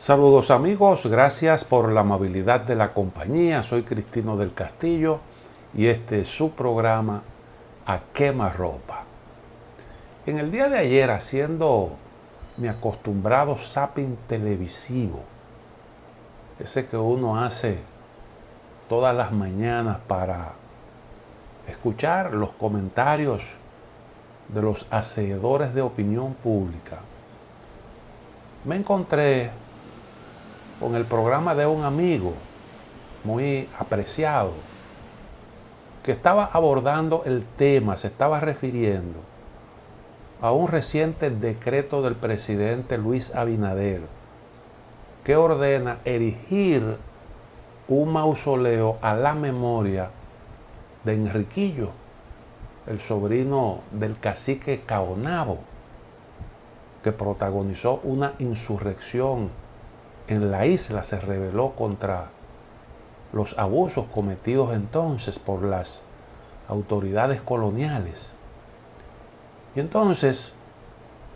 Saludos amigos, gracias por la amabilidad de la compañía. Soy Cristino del Castillo y este es su programa A Quemarropa. En el día de ayer, haciendo mi acostumbrado zapping televisivo, ese que uno hace todas las mañanas para escuchar los comentarios de los hacedores de opinión pública, me encontré con el programa de un amigo muy apreciado que estaba abordando el tema, se estaba refiriendo a un reciente decreto del presidente Luis Abinader que ordena erigir un mausoleo a la memoria de Enriquillo, el sobrino del cacique Caonabo, que protagonizó una insurrección en la isla, se rebeló contra los abusos cometidos entonces por las autoridades coloniales. Y entonces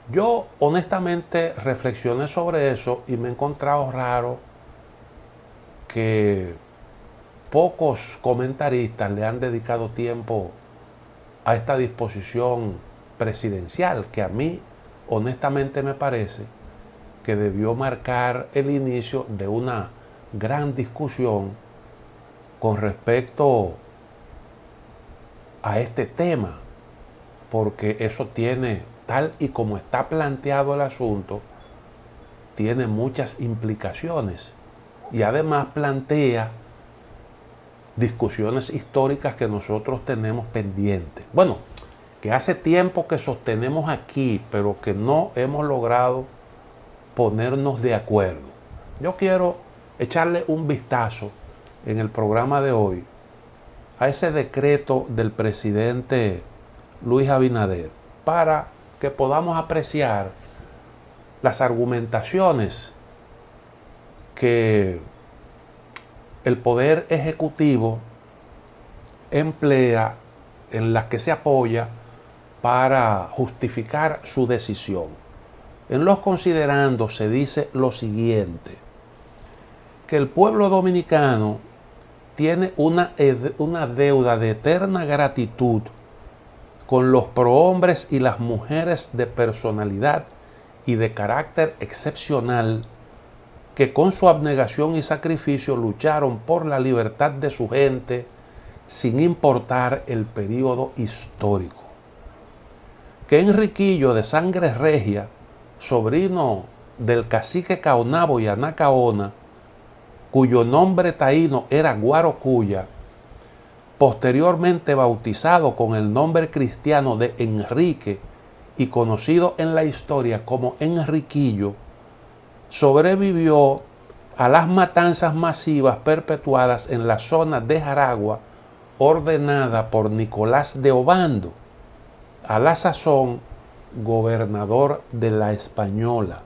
yo honestamente reflexioné sobre eso y me he encontrado raro que pocos comentaristas le han dedicado tiempo a esta disposición presidencial, que a mí honestamente me parece que debió marcar el inicio de una gran discusión con respecto a este tema, porque eso tiene, tal y como está planteado el asunto, tiene muchas implicaciones y además plantea discusiones históricas que nosotros tenemos pendientes. Bueno, que hace tiempo que sostenemos aquí, pero que no hemos logrado ponernos de acuerdo. Yo quiero echarle un vistazo en el programa de hoy a ese decreto del presidente Luis Abinader para que podamos apreciar las argumentaciones que el Poder Ejecutivo emplea, en las que se apoya para justificar su decisión. En los considerandos se dice lo siguiente: que el pueblo dominicano tiene una deuda de eterna gratitud con los prohombres y las mujeres de personalidad y de carácter excepcional que con su abnegación y sacrificio lucharon por la libertad de su gente sin importar el período histórico. Que Enriquillo, de sangre regia, sobrino del cacique Caonabo y Anacaona, cuyo nombre taíno era Guarocuya, posteriormente bautizado con el nombre cristiano de Enrique y conocido en la historia como Enriquillo, sobrevivió a las matanzas masivas perpetuadas en la zona de Jaragua, ordenada por Nicolás de Obando, a la sazón gobernador de la Española.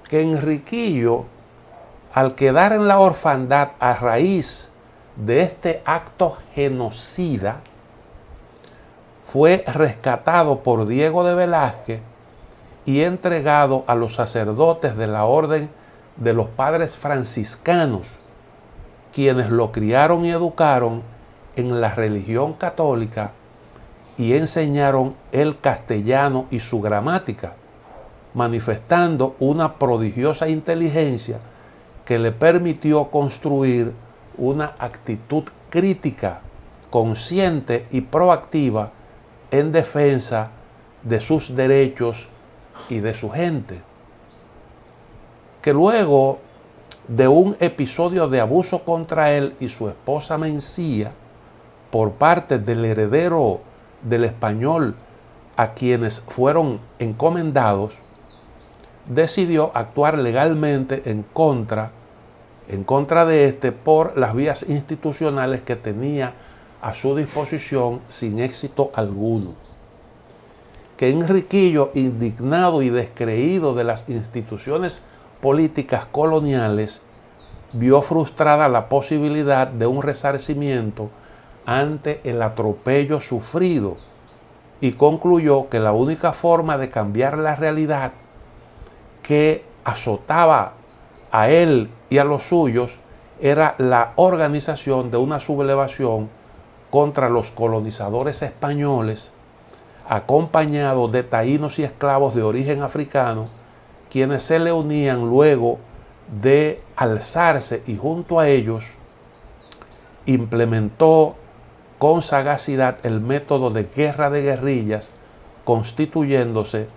Que Enriquillo, al quedar en la orfandad a raíz de este acto genocida, fue rescatado por Diego de Velázquez y entregado a los sacerdotes de la Orden de los Padres Franciscanos, quienes lo criaron y educaron en la religión católica y enseñaron el castellano y su gramática, manifestando una prodigiosa inteligencia que le permitió construir una actitud crítica, consciente y proactiva en defensa de sus derechos y de su gente. Que luego de un episodio de abuso contra él y su esposa Mencía por parte del heredero del español a quienes fueron encomendados, decidió actuar legalmente en contra de este por las vías institucionales que tenía a su disposición sin éxito alguno. Que Enriquillo, indignado y descreído de las instituciones políticas coloniales, vio frustrada la posibilidad de un resarcimiento ante el atropello sufrido y concluyó que la única forma de cambiar la realidad que azotaba a él y a los suyos era la organización de una sublevación contra los colonizadores españoles, acompañados de taínos y esclavos de origen africano, quienes se le unían luego de alzarse, y junto a ellos implementó con sagacidad el método de guerra de guerrillas, constituyéndose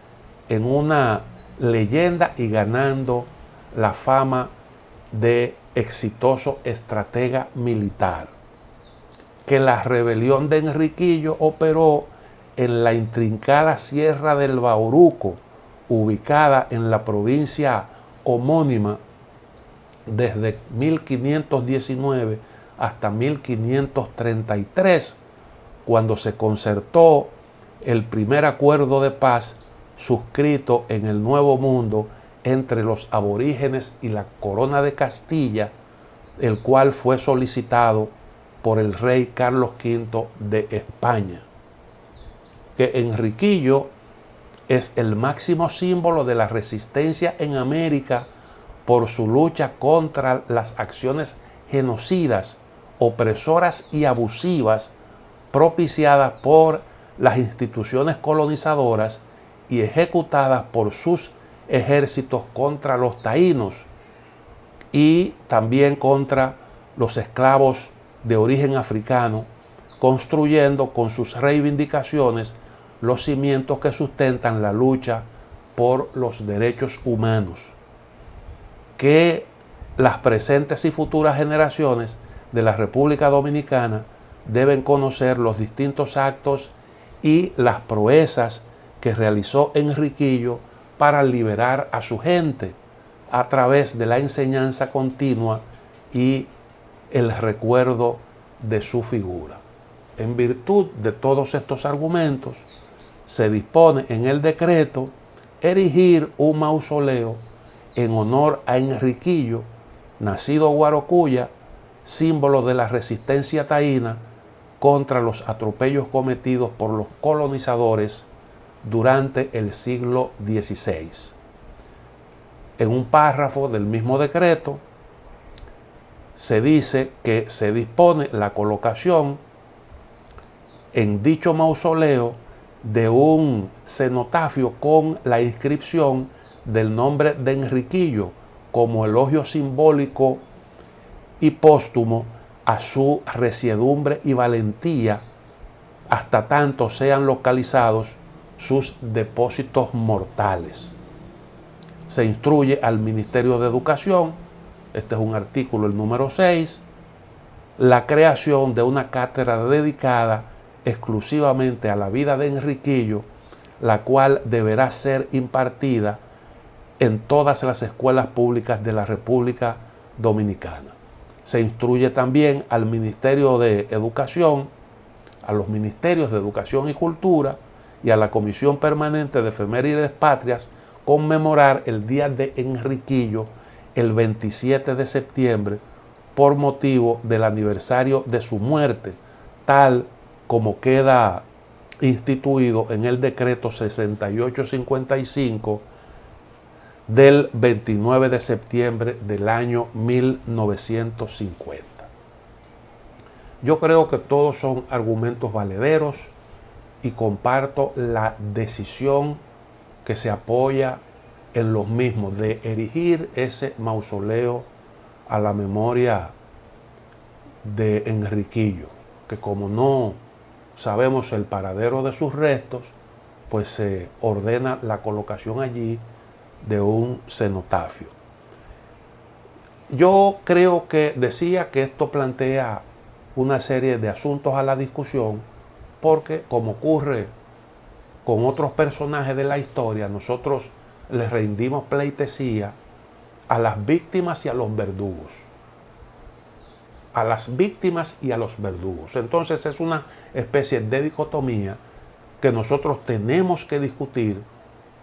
en una leyenda y ganando la fama de exitoso estratega militar. Que la rebelión de Enriquillo operó en la intrincada Sierra del Bauruco, ubicada en la provincia homónima desde 1519 hasta 1533, cuando se concertó el primer acuerdo de paz suscrito en el Nuevo Mundo entre los aborígenes y la Corona de Castilla, el cual fue solicitado por el rey Carlos V de España. Que Enriquillo es el máximo símbolo de la resistencia en América por su lucha contra las acciones genocidas, opresoras y abusivas propiciadas por las instituciones colonizadoras y ejecutadas por sus ejércitos contra los taínos y también contra los esclavos de origen africano, construyendo con sus reivindicaciones los cimientos que sustentan la lucha por los derechos humanos. Que las presentes y futuras generaciones de la República Dominicana deben conocer los distintos actos y las proezas que realizó Enriquillo para liberar a su gente a través de la enseñanza continua y el recuerdo de su figura. En virtud de todos estos argumentos, se dispone en el decreto erigir un mausoleo en honor a Enriquillo, nacido Guarocuya, símbolo de la resistencia taína contra los atropellos cometidos por los colonizadores durante el siglo XVI. En un párrafo del mismo decreto se dice que se dispone la colocación en dicho mausoleo de un cenotafio con la inscripción del nombre de Enriquillo como elogio simbólico y póstumo a su resiedumbre y valentía, hasta tanto sean localizados sus depósitos mortales. Se instruye al Ministerio de Educación, este es un artículo, el número 6, la creación de una cátedra dedicada exclusivamente a la vida de Enriquillo, la cual deberá ser impartida en todas las escuelas públicas de la República Dominicana. Se instruye también al Ministerio de Educación, a los Ministerios de Educación y Cultura y a la Comisión Permanente de Efemérides Patrias conmemorar el Día de Enriquillo el 27 de septiembre por motivo del aniversario de su muerte, tal como queda instituido en el decreto 6855 del 29 de septiembre del año 1950. Yo creo que todos son argumentos valederos y comparto la decisión que se apoya en los mismos de erigir ese mausoleo a la memoria de Enriquillo, que como no sabemos el paradero de sus restos, pues se ordena la colocación allí de un cenotafio. Yo creo que decía que esto plantea una serie de asuntos a la discusión porque, como ocurre con otros personajes de la historia, nosotros les rendimos pleitesía a las víctimas y a los verdugos. A las víctimas y a los verdugos. Entonces es una especie de dicotomía que nosotros tenemos que discutir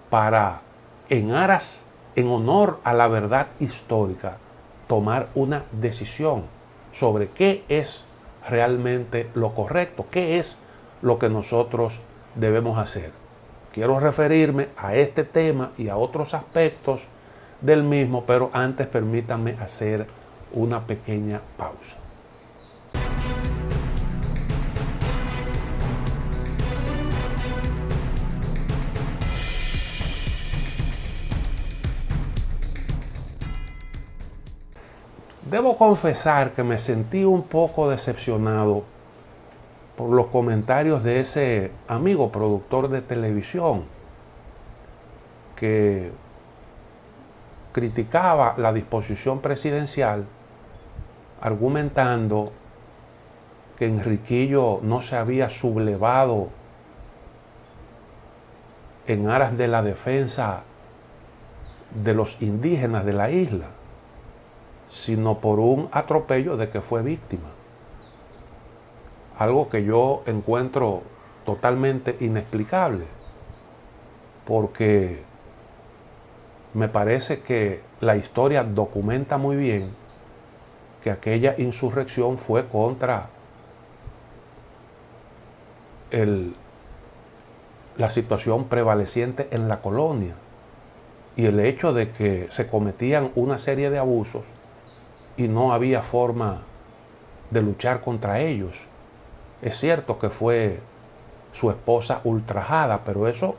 para, en aras, en honor a la verdad histórica, tomar una decisión sobre qué es realmente lo correcto, qué es lo que nosotros debemos hacer. Quiero referirme a este tema y a otros aspectos del mismo, pero antes permítanme hacer una pequeña pausa. Debo confesar que me sentí un poco decepcionado por los comentarios de ese amigo productor de televisión que criticaba la disposición presidencial argumentando que Enriquillo no se había sublevado en aras de la defensa de los indígenas de la isla, sino por un atropello de que fue víctima. Algo que yo encuentro totalmente inexplicable, porque me parece que la historia documenta muy bien que aquella insurrección fue contra la situación prevaleciente en la colonia y el hecho de que se cometían una serie de abusos y no había forma de luchar contra ellos. Es cierto que fue su esposa ultrajada, pero eso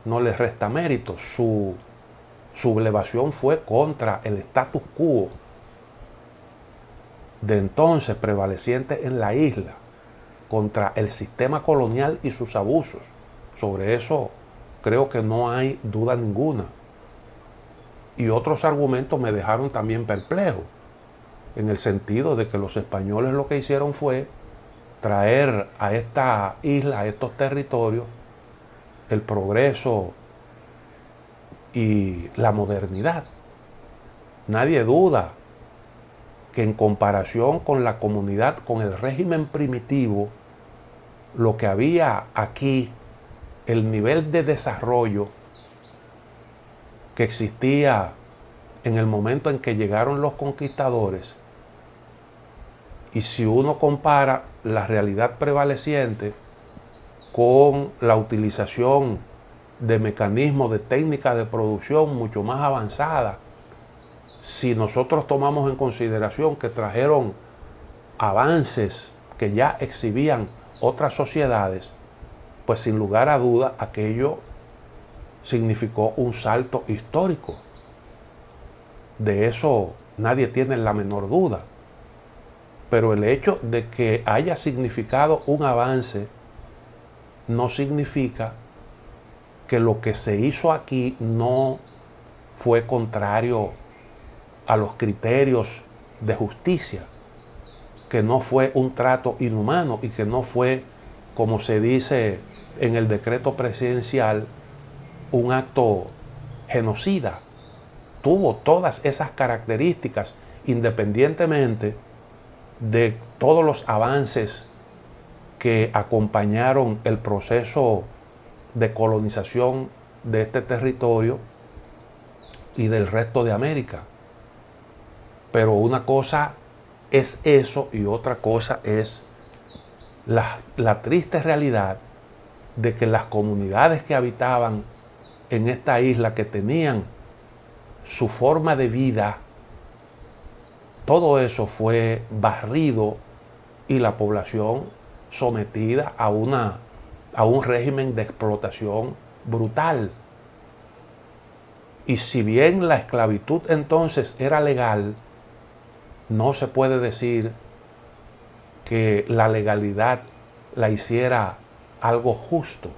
no le resta mérito. Su sublevación fue contra el status quo de entonces prevaleciente en la isla, contra el sistema colonial y sus abusos. Sobre eso creo que no hay duda ninguna. Y otros argumentos me dejaron también perplejo, en el sentido de que los españoles lo que hicieron fue traer a esta isla, a estos territorios, el progreso y la modernidad. Nadie duda que en comparación con la comunidad, con el régimen primitivo, lo que había aquí, el nivel de desarrollo que existía en el momento en que llegaron los conquistadores, y si uno compara la realidad prevaleciente con la utilización de mecanismos, de técnicas de producción mucho más avanzadas, si nosotros tomamos en consideración que trajeron avances que ya exhibían otras sociedades, pues sin lugar a duda aquello significó un salto histórico. De eso nadie tiene la menor duda. Pero el hecho de que haya significado un avance no significa que lo que se hizo aquí no fue contrario a los criterios de justicia, que no fue un trato inhumano y que no fue, como se dice en el decreto presidencial, un acto genocida. Tuvo todas esas características, independientemente de todos los avances que acompañaron el proceso de colonización de este territorio y del resto de América. Pero una cosa es eso y otra cosa es la triste realidad de que las comunidades que habitaban en esta isla, que tenían su forma de vida, todo eso fue barrido y la población sometida a un régimen de explotación brutal. Y si bien la esclavitud entonces era legal, no se puede decir que la legalidad la hiciera algo justo,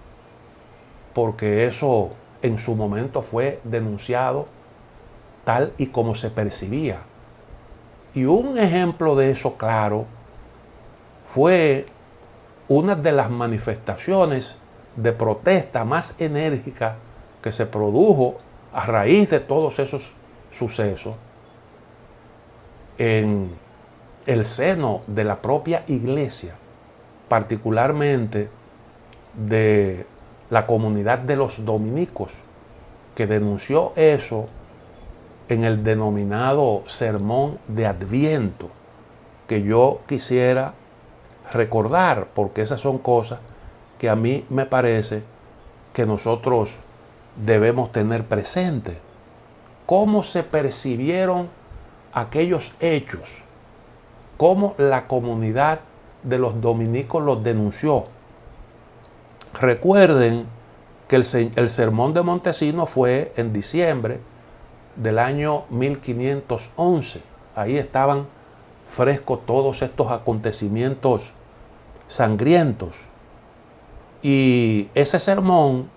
porque eso en su momento fue denunciado tal y como se percibía. Y un ejemplo de eso claro fue una de las manifestaciones de protesta más enérgicas que se produjo a raíz de todos esos sucesos en el seno de la propia iglesia, particularmente de la comunidad de los dominicos, que denunció eso en el denominado Sermón de Adviento, que yo quisiera recordar, porque esas son cosas que a mí me parece que nosotros debemos tener presente. cómo se percibieron aquellos hechos, cómo la comunidad de los dominicos los denunció. Recuerden que el sermón de Montesinos fue en diciembre del año 1511. Ahí estaban frescos todos estos acontecimientos sangrientos. Y ese sermón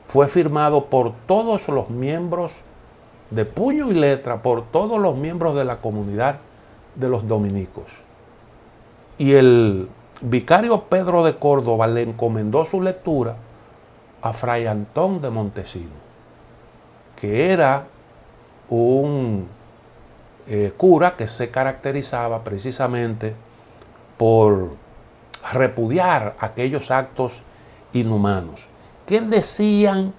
fue firmado por todos los miembros, de puño y letra, por todos los miembros de la comunidad de los dominicos. Y el vicario Pedro de Córdoba le encomendó su lectura a Fray Antón de Montesinos, que era un cura que se caracterizaba precisamente por repudiar aquellos actos inhumanos. ¿Qué decían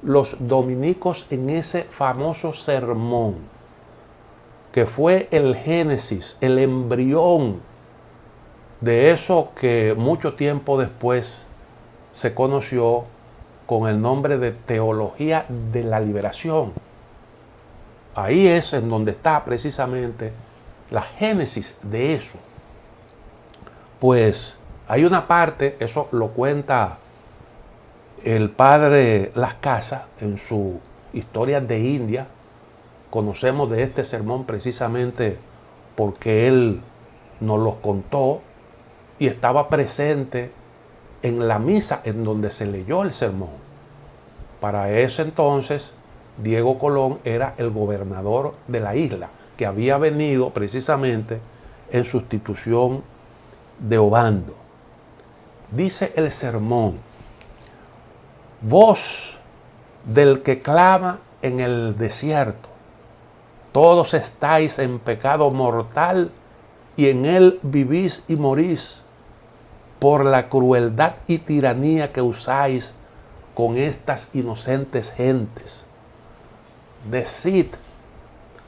los dominicos en ese famoso sermón, que fue el génesis, el embrión de eso que mucho tiempo después se conoció con el nombre de teología de la liberación? Ahí es en donde está precisamente la génesis de eso. Pues hay una parte, eso lo cuenta el padre Las Casas en su Historia de India. Conocemos de este sermón precisamente porque él nos lo contó y estaba presente en la misa en donde se leyó el sermón. Para ese entonces, Diego Colón era el gobernador de la isla, que había venido precisamente en sustitución de Obando. Dice el sermón: voz del que clama en el desierto, todos estáis en pecado mortal y en él vivís y morís por la crueldad y tiranía que usáis con estas inocentes gentes. Decid,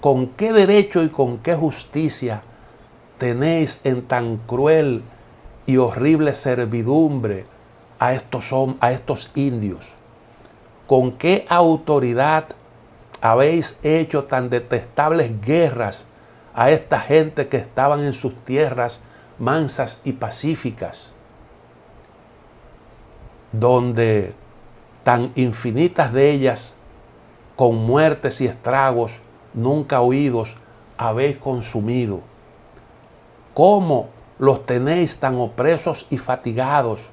¿con qué derecho y con qué justicia tenéis en tan cruel y horrible servidumbre a estos indios? ¿Con qué autoridad habéis hecho tan detestables guerras a esta gente que estaban en sus tierras mansas y pacíficas, donde tan infinitas de ellas, con muertes y estragos nunca oídos, habéis consumido? ¿Cómo los tenéis tan opresos y fatigados,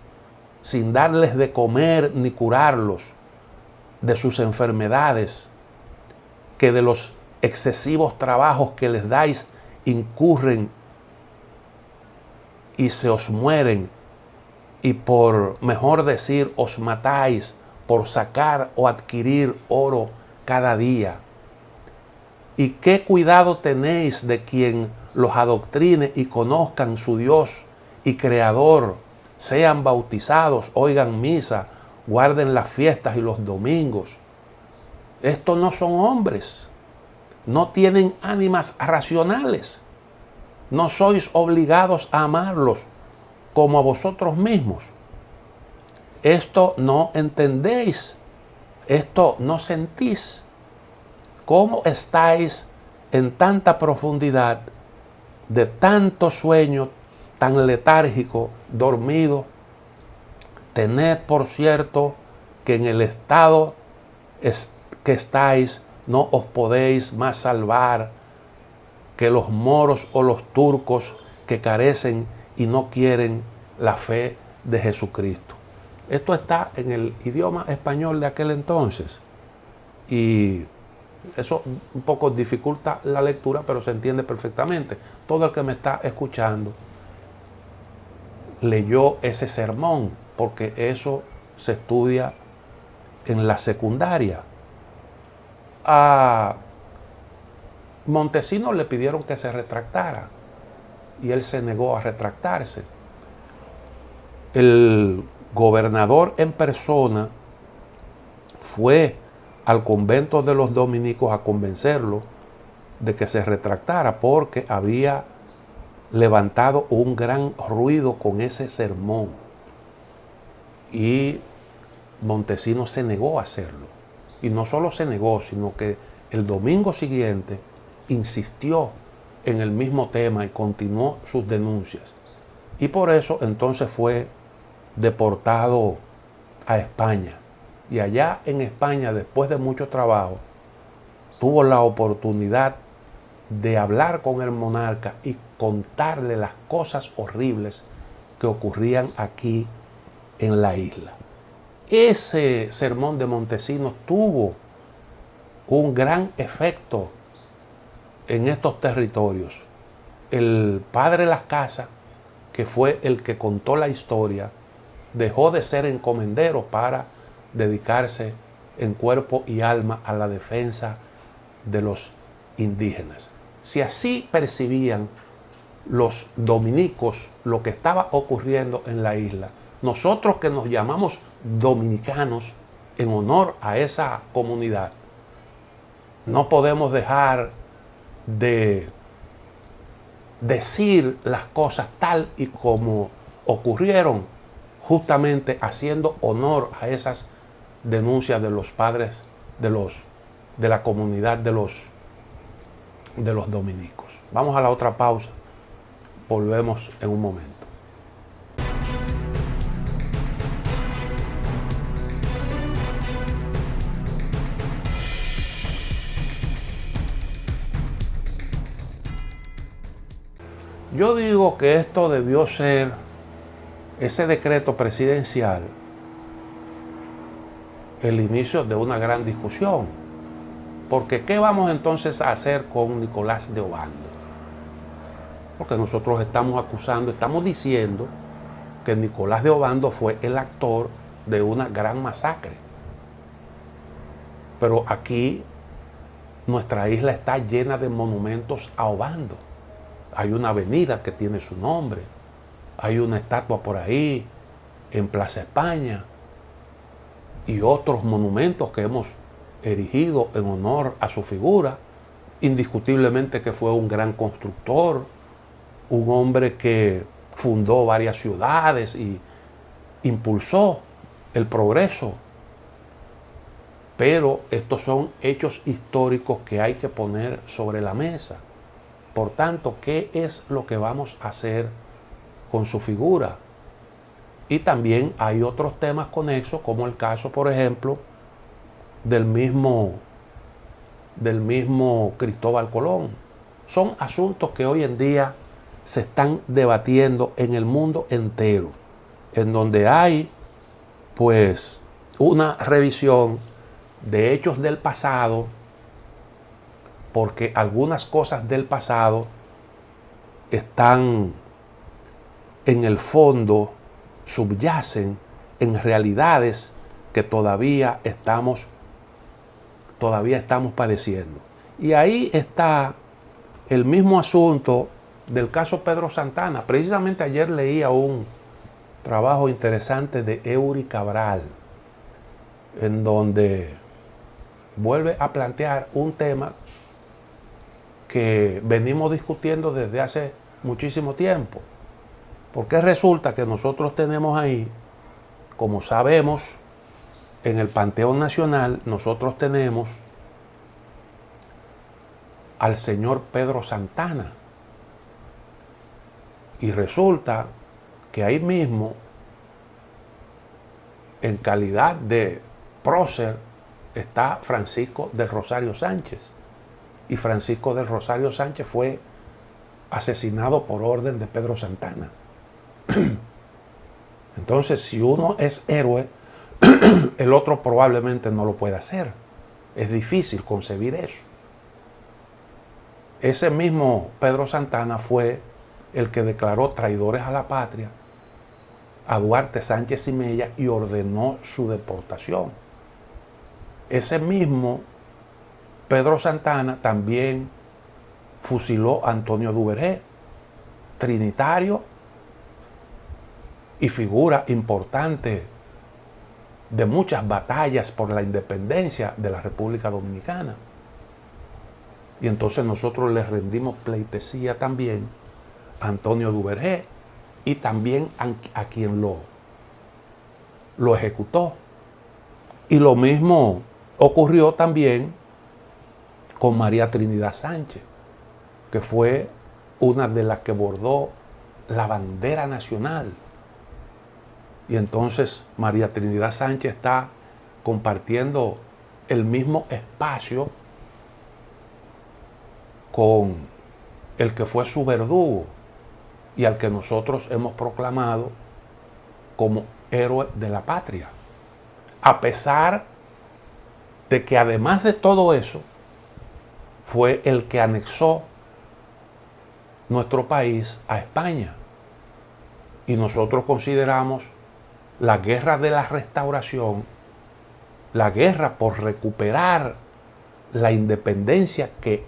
sin darles de comer ni curarlos de sus enfermedades, que de los excesivos trabajos que les dais incurren y se os mueren, y por mejor decir os matáis por sacar o adquirir oro cada día? ¿Y qué cuidado tenéis de quien los adoctrine y conozcan su Dios y Creador, sean bautizados, oigan misa, guarden las fiestas y los domingos? Estos no son hombres, no tienen ánimas racionales, no sois obligados a amarlos como a vosotros mismos. Esto no entendéis, esto no sentís. ¿Cómo estáis en tanta profundidad, de tanto sueño, tan letárgico, dormido? Tened por cierto que en el estado que estáis no os podéis más salvar que los moros o los turcos que carecen y no quieren la fe de Jesucristo. Esto está en el idioma español de aquel entonces y eso un poco dificulta la lectura, pero se entiende perfectamente. Todo el que me está escuchando leyó ese sermón, porque eso se estudia en la secundaria. A Montesinos le pidieron que se retractara y él se negó a retractarse. El gobernador en persona fue al convento de los dominicos a convencerlo de que se retractara, porque había levantado un gran ruido con ese sermón. Y Montesinos se negó a hacerlo. Y no solo se negó, sino que el domingo siguiente insistió en el mismo tema y continuó sus denuncias. Y por eso entonces fue deportado a España. Y allá en España, después de mucho trabajo, tuvo la oportunidad de hablar con el monarca y contarle las cosas horribles que ocurrían aquí en la isla. Ese sermón de Montesinos tuvo un gran efecto en estos territorios. El padre Las Casas, que fue el que contó la historia, dejó de ser encomendero para dedicarse en cuerpo y alma a la defensa de los indígenas. Si así percibían los dominicos lo que estaba ocurriendo en la isla, nosotros que nos llamamos dominicanos en honor a esa comunidad, no podemos dejar de decir las cosas tal y como ocurrieron, justamente haciendo honor a esas denuncias de los padres de la comunidad de los dominicos. Vamos a la otra pausa. Volvemos en un momento. Yo digo que esto debió ser, ese decreto presidencial, el inicio de una gran discusión. Porque ¿qué vamos entonces a hacer con Nicolás de Obando? Porque nosotros estamos acusando, estamos diciendo que Nicolás de Obando fue el actor de una gran masacre. Pero aquí nuestra isla está llena de monumentos a Obando. Hay una avenida que tiene su nombre, hay una estatua por ahí, en Plaza España, y otros monumentos que hemos erigido en honor a su figura. Indiscutiblemente que fue un gran constructor, un hombre que fundó varias ciudades y impulsó el progreso. Pero estos son hechos históricos que hay que poner sobre la mesa. Por tanto, ¿qué es lo que vamos a hacer con su figura? Y también hay otros temas conexos, como el caso, por ejemplo, del mismo Cristóbal Colón. Son asuntos que hoy en día se están debatiendo en el mundo entero, en donde hay pues una revisión de hechos del pasado, porque algunas cosas del pasado están en el fondo, subyacen en realidades que todavía estamos padeciendo. Y ahí está el mismo asunto del caso Pedro Santana. Precisamente ayer leía un trabajo interesante de Eury Cabral, en donde vuelve a plantear un tema que venimos discutiendo desde hace muchísimo tiempo. Porque resulta que nosotros tenemos ahí, como sabemos, en el Panteón Nacional, nosotros tenemos al señor Pedro Santana. Y resulta que ahí mismo, en calidad de prócer, está Francisco del Rosario Sánchez. Y Francisco del Rosario Sánchez fue asesinado por orden de Pedro Santana. Entonces, si uno es héroe, el otro probablemente no lo puede hacer. Es difícil concebir eso. Ese mismo Pedro Santana fue el que declaró traidores a la patria a Duarte Sánchez y Mella y ordenó su deportación. Ese mismo Pedro Santana también fusiló a Antonio Duvergé, trinitario y figura importante de muchas batallas por la independencia de la República Dominicana. Y entonces nosotros le rendimos pleitesía también a Antonio Duvergé y también a quien lo ejecutó. Y lo mismo ocurrió también con María Trinidad Sánchez, que fue una de las que bordó la bandera nacional. Y entonces María Trinidad Sánchez está compartiendo el mismo espacio con el que fue su verdugo y al que nosotros hemos proclamado como héroe de la patria. A pesar de que además de todo eso, fue el que anexó nuestro país a España. Y nosotros consideramos la guerra de la restauración, la guerra por recuperar la independencia que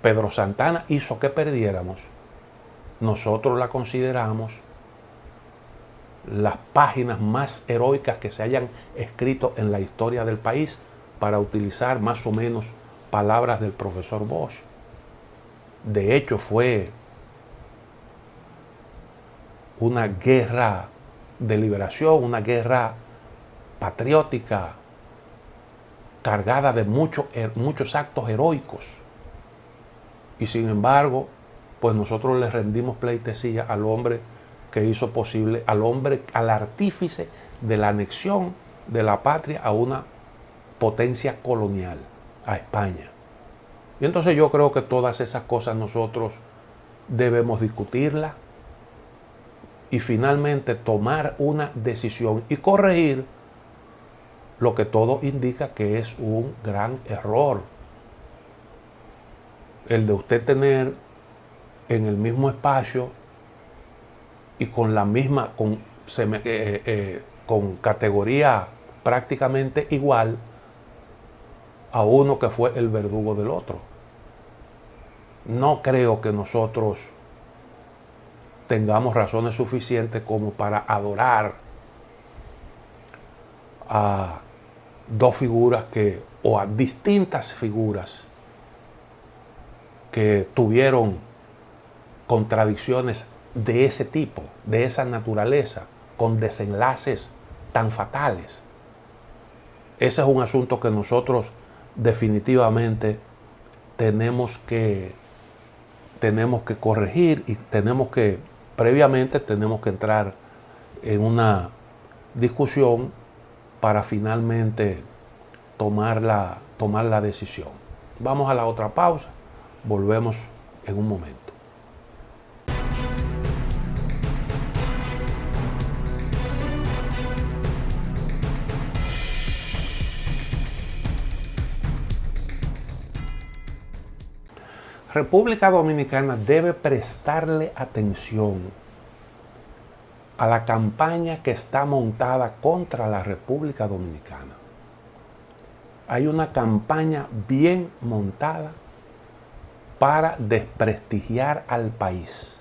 Pedro Santana hizo que perdiéramos, nosotros la consideramos las páginas más heroicas que se hayan escrito en la historia del país, para utilizar más o menos palabras del profesor Bosch. De hecho, fue una guerra de liberación, una guerra patriótica, cargada de muchos actos heroicos. Y sin embargo, pues nosotros le rendimos pleitesía al hombre que hizo posible, al artífice de la anexión de la patria a una potencia colonial, a España. Y entonces yo creo que todas esas cosas nosotros debemos discutirlas y finalmente tomar una decisión y corregir lo que todo indica que es un gran error. El de usted tener en el mismo espacio y con la misma, con categoría prácticamente igual a uno que fue el verdugo del otro. No creo que nosotros tengamos razones suficientes como para adorar a dos figuras o a distintas figuras que tuvieron contradicciones de ese tipo, de esa naturaleza, con desenlaces tan fatales. Ese es un asunto que nosotros definitivamente tenemos que corregir y previamente tenemos que entrar en una discusión para finalmente tomar la decisión. Vamos a la otra pausa, volvemos en un momento. República Dominicana debe prestarle atención a la campaña que está montada contra la República Dominicana. Hay una campaña bien montada para desprestigiar al país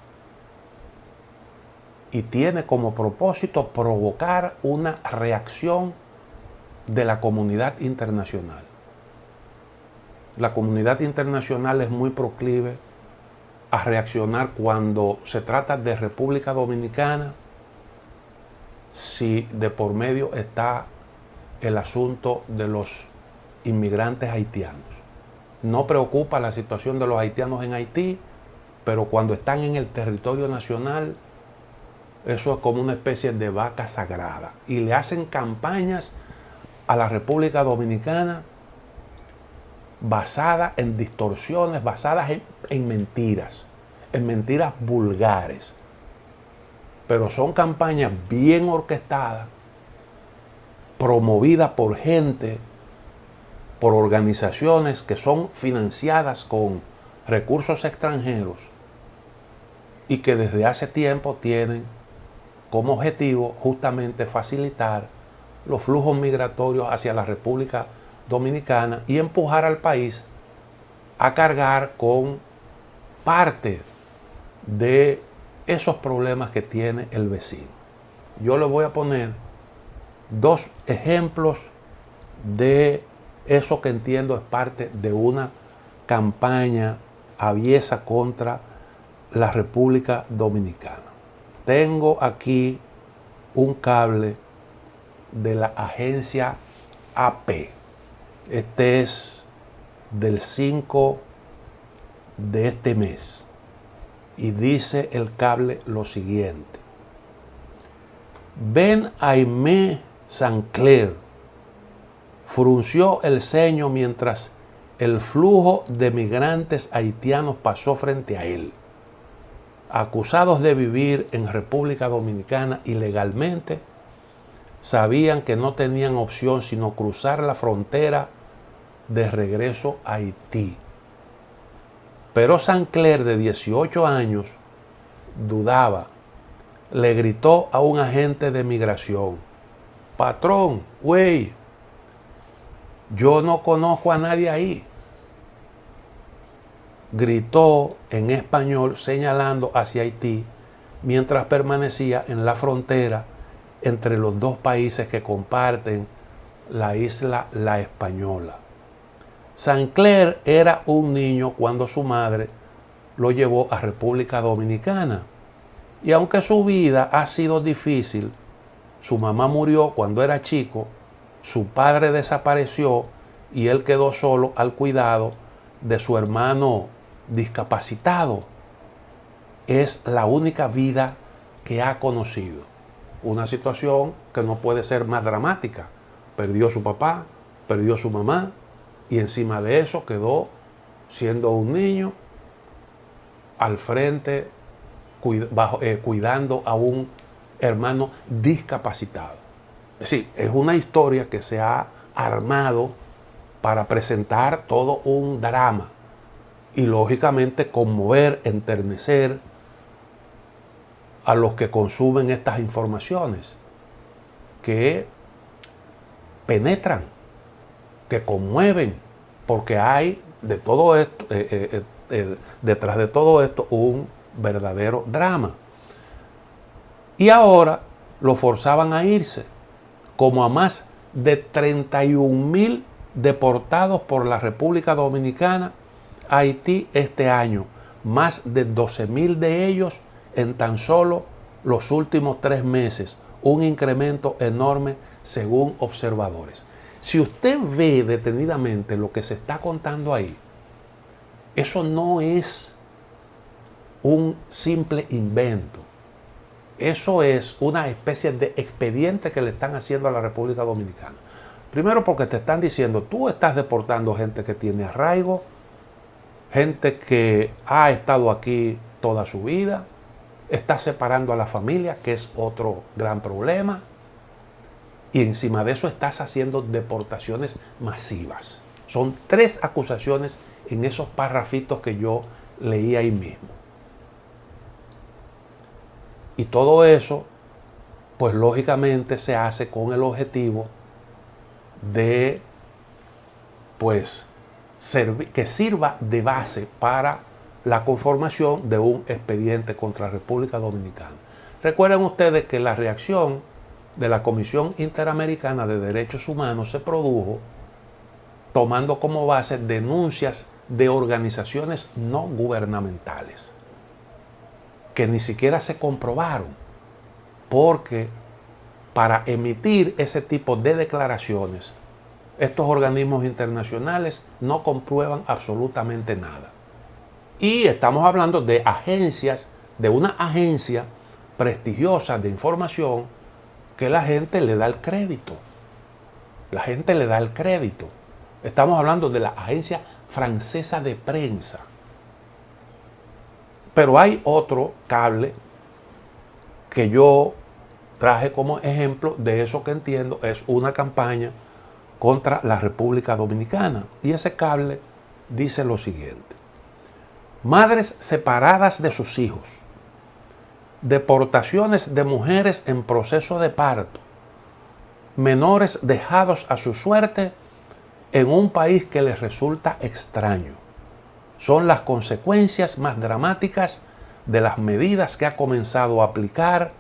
y tiene como propósito provocar una reacción de la comunidad internacional. La comunidad internacional es muy proclive a reaccionar cuando se trata de República Dominicana, si de por medio está el asunto de los inmigrantes haitianos. No preocupa la situación de los haitianos en Haití, pero cuando están en el territorio nacional, eso es como una especie de vaca sagrada. Y le hacen campañas a la República Dominicana basadas en distorsiones, basadas en mentiras vulgares. Pero son campañas bien orquestadas, promovidas por gente, por organizaciones que son financiadas con recursos extranjeros y que desde hace tiempo tienen como objetivo justamente facilitar los flujos migratorios hacia la República Dominicana y empujar al país a cargar con parte de esos problemas que tiene el vecino. Yo le voy a poner dos ejemplos de eso que entiendo es parte de una campaña aviesa contra la República Dominicana. Tengo aquí un cable de la agencia AP. Este es del 5 de este mes. Y dice el cable lo siguiente: Ben Aimé Sancler frunció el ceño mientras el flujo de migrantes haitianos pasó frente a él. Acusados de vivir en República Dominicana ilegalmente, sabían que no tenían opción sino cruzar la frontera de regreso a Haití. Pero Sancler, de 18 años, dudaba. Le gritó a un agente de migración: patrón, güey, yo no conozco a nadie ahí. Gritó en español señalando hacia Haití mientras permanecía en la frontera entre los dos países que comparten la isla La Española. Sancler era un niño cuando su madre lo llevó a República Dominicana. Y aunque su vida ha sido difícil, su mamá murió cuando era chico, su padre desapareció y él quedó solo al cuidado de su hermano discapacitado. Es la única vida que ha conocido. Una situación que no puede ser más dramática. Perdió a su papá, perdió a su mamá, y encima de eso quedó siendo un niño al frente cuidando a un hermano discapacitado. Es decir, es una historia que se ha armado para presentar todo un drama y lógicamente conmover, enternecer a los que consumen estas informaciones, que penetran, que conmueven, porque hay de todo esto, detrás de todo esto, un verdadero drama. Y ahora lo forzaban a irse, como a más de 31,000 deportados por la República Dominicana a Haití este año, más de 12,000 de ellos en tan solo los últimos 3 meses, un incremento enorme según observadores. Si usted ve detenidamente lo que se está contando ahí, eso no es un simple invento. Eso es una especie de expediente que le están haciendo a la República Dominicana. Primero porque te están diciendo, tú estás deportando gente que tiene arraigo, gente que ha estado aquí toda su vida, estás separando a la familia, que es otro gran problema. Y encima de eso estás haciendo deportaciones masivas. Son 3 acusaciones en esos parrafitos que yo leí ahí mismo. Y todo eso, pues lógicamente se hace con el objetivo de, pues, que sirva de base para la conformación de un expediente contra la República Dominicana. Recuerden ustedes que la reacción de la Comisión Interamericana de Derechos Humanos se produjo tomando como base denuncias de organizaciones no gubernamentales que ni siquiera se comprobaron, porque para emitir ese tipo de declaraciones estos organismos internacionales no comprueban absolutamente nada. Y estamos hablando de agencias, de una agencia prestigiosa de información que la gente le da el crédito. La gente le da el crédito. Estamos hablando de la Agencia Francesa de Prensa. Pero hay otro cable que yo traje como ejemplo de eso que entiendo es una campaña contra la República Dominicana. Y ese cable dice lo siguiente: madres separadas de sus hijos, deportaciones de mujeres en proceso de parto, menores dejados a su suerte en un país que les resulta extraño. Son las consecuencias más dramáticas de las medidas que ha comenzado a aplicar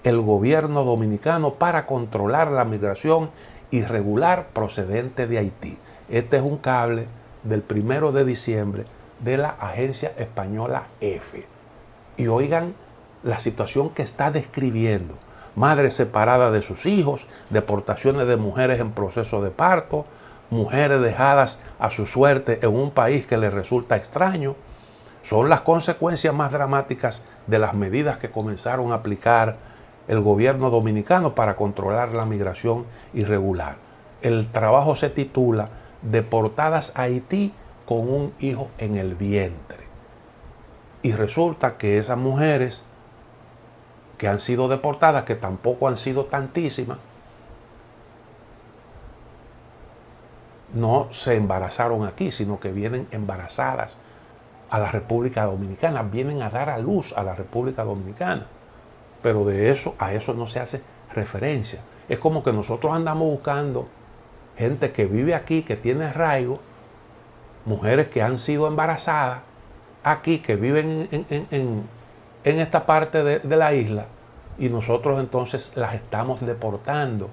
el gobierno dominicano para controlar la migración irregular procedente de Haití. Este es un cable del 1 de diciembre de la agencia española EFE. Y oigan la situación que está describiendo: madres separadas de sus hijos, deportaciones de mujeres en proceso de parto, mujeres dejadas a su suerte en un país que les resulta extraño, son las consecuencias más dramáticas de las medidas que comenzaron a aplicar el gobierno dominicano para controlar la migración irregular. El trabajo se titula Deportadas a Haití con un hijo en el vientre. Y resulta que esas mujeres que han sido deportadas, que tampoco han sido tantísimas, no se embarazaron aquí, sino que vienen embarazadas a la República Dominicana, vienen a dar a luz a la República Dominicana. Pero a eso no se hace referencia. Es como que nosotros andamos buscando gente que vive aquí, que tiene arraigo, mujeres que han sido embarazadas aquí, que viven en esta parte de la isla, y nosotros entonces las estamos deportando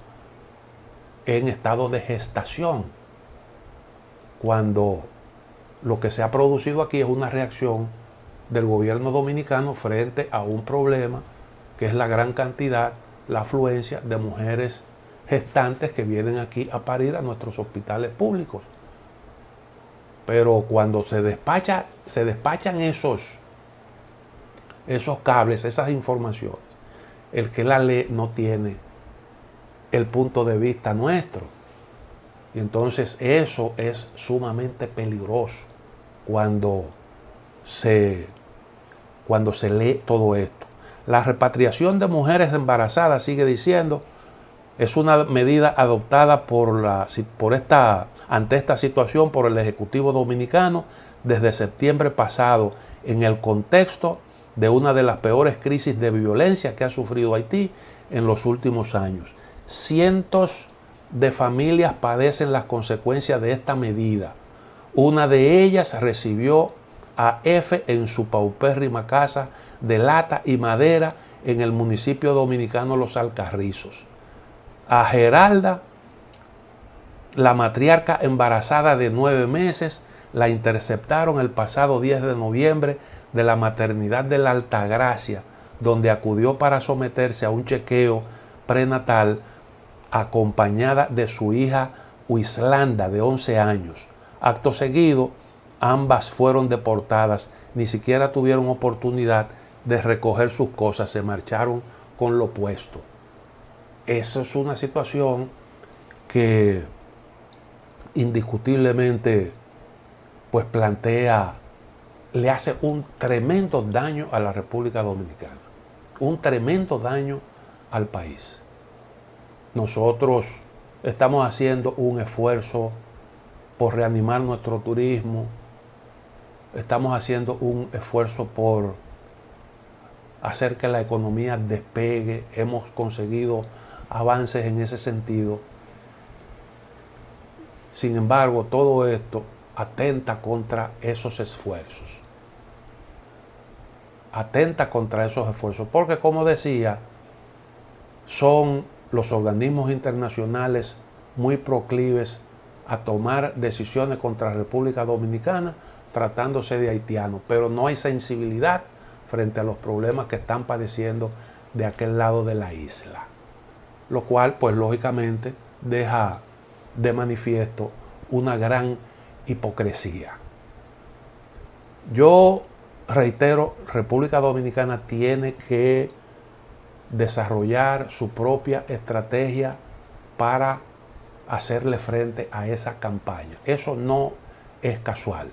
en estado de gestación, cuando lo que se ha producido aquí es una reacción del gobierno dominicano frente a un problema que es la gran cantidad, la afluencia de mujeres gestantes que vienen aquí a parir a nuestros hospitales públicos. Pero cuando se despachan esos cables, esas informaciones, el que la lee no tiene el punto de vista nuestro. Y entonces eso es sumamente peligroso cuando se lee todo esto. La repatriación de mujeres embarazadas, sigue diciendo, es una medida adoptada ante esta situación por el Ejecutivo Dominicano desde septiembre pasado, en el contexto de una de las peores crisis de violencia que ha sufrido Haití en los últimos años. Cientos de familias padecen las consecuencias de esta medida. Una de ellas recibió a F en su paupérrima casa de lata y madera en el municipio dominicano Los Alcarrizos. A Geralda, la matriarca embarazada de 9 meses, la interceptaron el pasado 10 de noviembre de la maternidad de la Altagracia, donde acudió para someterse a un chequeo prenatal acompañada de su hija Wislanda, de 11 años. Acto seguido, ambas fueron deportadas, ni siquiera tuvieron oportunidad de recoger sus cosas, se marcharon con lo puesto. Esa es una situación que indiscutiblemente pues le hace un tremendo daño a la República Dominicana, un tremendo daño al país. Nosotros estamos haciendo un esfuerzo por reanimar nuestro turismo, estamos haciendo un esfuerzo por hacer que la economía despegue, hemos conseguido avances en ese sentido. Sin embargo, todo esto atenta contra esos esfuerzos. Atenta contra esos esfuerzos, porque como decía, son los organismos internacionales muy proclives a tomar decisiones contra la República Dominicana tratándose de haitianos, pero no hay sensibilidad frente a los problemas que están padeciendo de aquel lado de la isla, lo cual pues lógicamente deja de manifiesto una gran hipocresía. Yo reitero, República Dominicana tiene que desarrollar su propia estrategia para hacerle frente a esa campaña. Eso no es casual.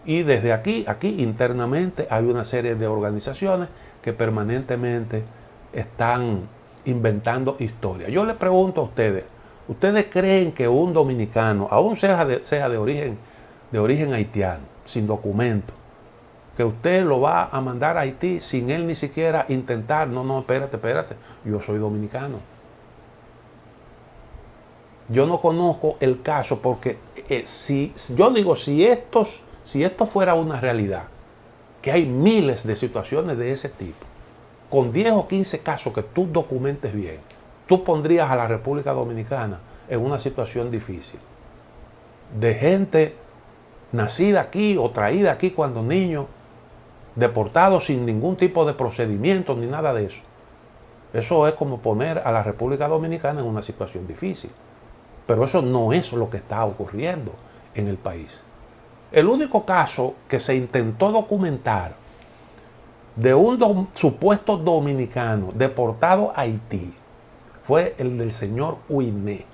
Y desde aquí internamente hay una serie de organizaciones que permanentemente están inventando historias. Yo les pregunto a ustedes, ¿ustedes creen que un dominicano, aún sea de origen haitiano, sin documento, que usted lo va a mandar a Haití sin él ni siquiera intentar? No, espérate, yo soy dominicano. Yo no conozco el caso porque si esto fuera una realidad, que hay miles de situaciones de ese tipo, con 10 o 15 casos que tú documentes bien, tú pondrías a la República Dominicana en una situación difícil. De gente nacida aquí o traída aquí cuando niños, deportados sin ningún tipo de procedimiento ni nada de eso. Eso es como poner a la República Dominicana en una situación difícil. Pero eso no es lo que está ocurriendo en el país. El único caso que se intentó documentar de un supuesto dominicano deportado a Haití fue el del señor Huiné.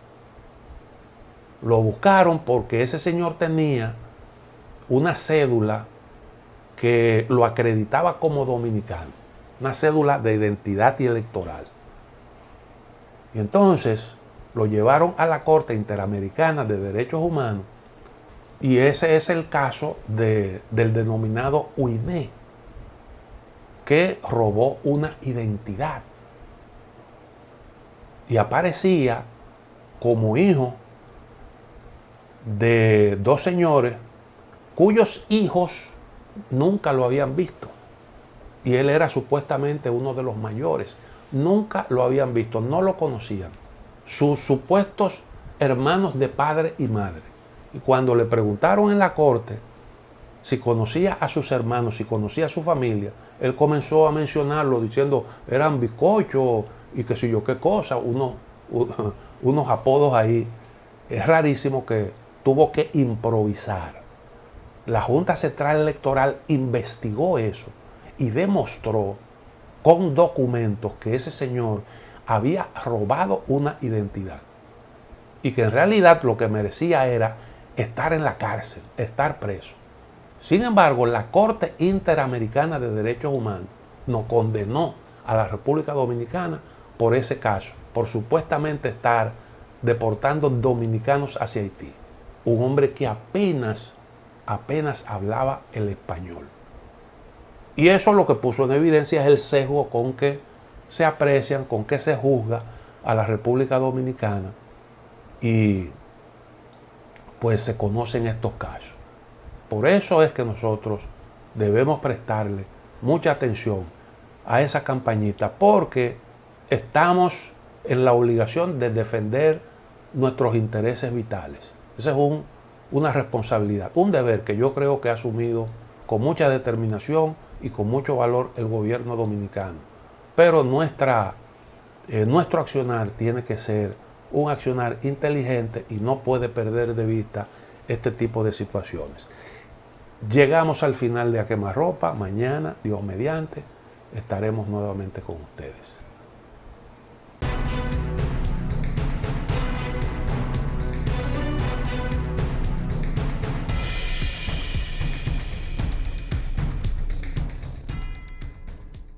Lo buscaron porque ese señor tenía una cédula que lo acreditaba como dominicano, una cédula de identidad y electoral. Y entonces lo llevaron a la Corte Interamericana de Derechos Humanos y ese es el caso del denominado Huiné, que robó una identidad y aparecía como hijo de dos señores cuyos hijos nunca lo habían visto. Y él era supuestamente uno de los mayores. Nunca lo habían visto, no lo conocían. Sus supuestos hermanos de padre y madre. Y cuando le preguntaron en la corte si conocía a sus hermanos, si conocía a su familia, él comenzó a mencionarlo diciendo eran bizcochos y qué sé yo qué cosa, unos apodos ahí. Es rarísimo que tuvo que improvisar. La Junta Central Electoral investigó eso y demostró con documentos que ese señor había robado una identidad y que en realidad lo que merecía era estar en la cárcel, estar preso. Sin embargo, la Corte Interamericana de Derechos Humanos nos condenó a la República Dominicana por ese caso, por supuestamente estar deportando dominicanos hacia Haití. Un hombre que apenas hablaba el español. Y eso lo que puso en evidencia es el sesgo con que se aprecian, con que se juzga a la República Dominicana y pues se conocen estos casos. Por eso es que nosotros debemos prestarle mucha atención a esa campañita, porque estamos en la obligación de defender nuestros intereses vitales. Esa es una responsabilidad, un deber que yo creo que ha asumido con mucha determinación y con mucho valor el gobierno dominicano. Pero nuestro accionar tiene que ser un accionar inteligente y no puede perder de vista este tipo de situaciones. Llegamos al final de A Quemarropa. Mañana, Dios mediante, estaremos nuevamente con ustedes.